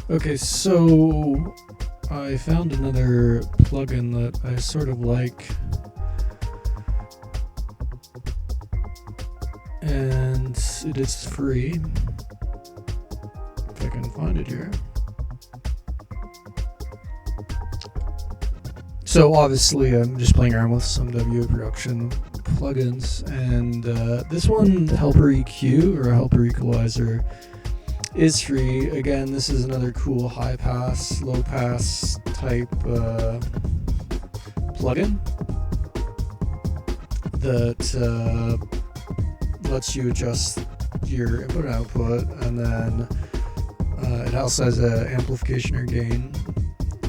Okay, so I found another plugin that I sort of like, and it is free. If I can find it here. So obviously I'm just playing around with some WA production plugins, and this one, Helper EQ or Helper Equalizer, is free. Again, this is another cool high pass, low pass type plugin that lets you adjust your input and output, and then it also has an amplification or gain,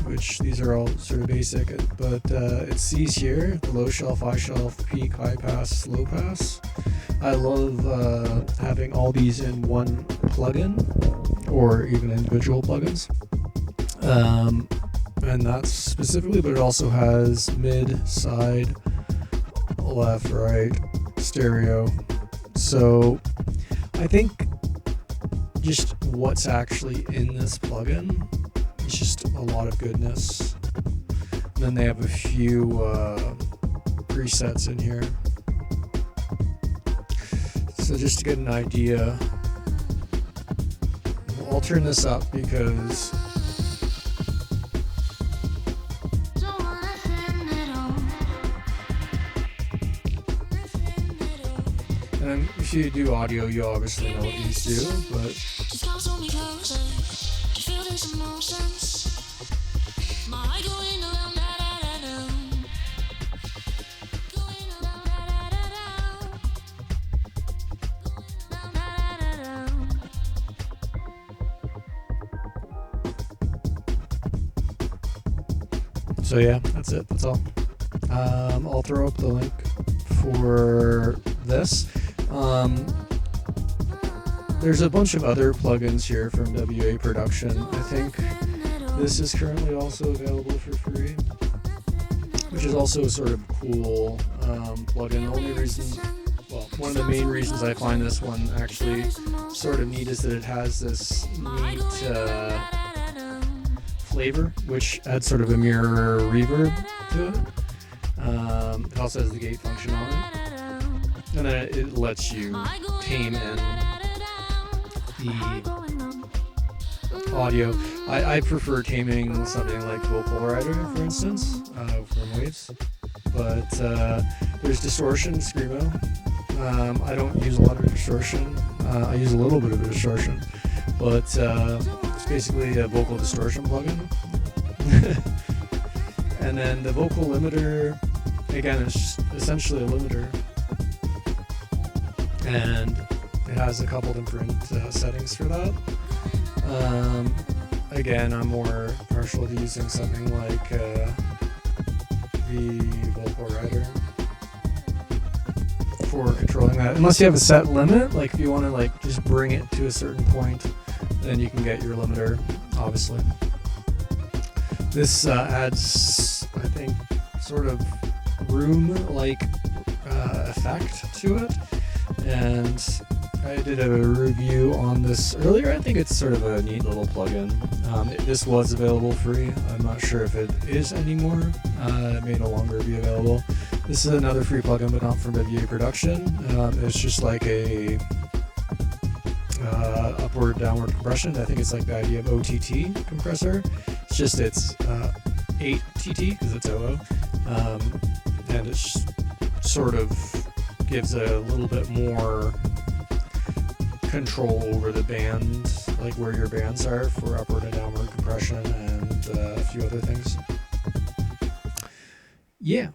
which these are all sort of basic, but it sees here the low shelf, high shelf, peak, high pass, low pass. I love having all these in one plugin, or even individual plugins. And that's specifically, but it also has mid, side, left, right, stereo. So I think just what's actually in this plugin is just a lot of goodness. And then they have a few presets in here. So just to get an idea, I'll turn this up because and if you do audio, you obviously know what these do, but so yeah, that's it. That's all. I'll throw up the link for this. There's a bunch of other plugins here from WA Production. I think this is currently also available for free, which is also a sort of cool plugin. The only reason, well, one of the main reasons I find this one actually sort of neat is that it has this neat flavor, which adds sort of a mirror reverb to it. It also has the gate function on it, and then it lets you tame in the audio. I prefer taming something like Vocal Rider, for instance, from Waves, but there's distortion, Screamo. I don't use a lot of distortion. I use a little bit of distortion, but it's basically a vocal distortion plugin. And then the vocal limiter, again, is essentially a limiter, and it has a couple different settings for that. Again, I'm more partial to using something like the Vocal Rider for controlling that. Unless you have a set limit, like if you want to like just bring it to a certain point, then you can get your limiter, obviously. This adds, I think, sort of room-like effect to it, and I did a review on this earlier. I think it's sort of a neat little plugin. This was available free. I'm not sure if it is anymore. It may no longer be available. This is another free plugin, but not from WA Production. It's just like a upward downward compression. I think it's like the idea of OTT compressor. It's just it's 8TT because it's OO, and it sort of gives a little bit more control over the band, like where your bands are for upward and downward compression and a few other things. Yeah.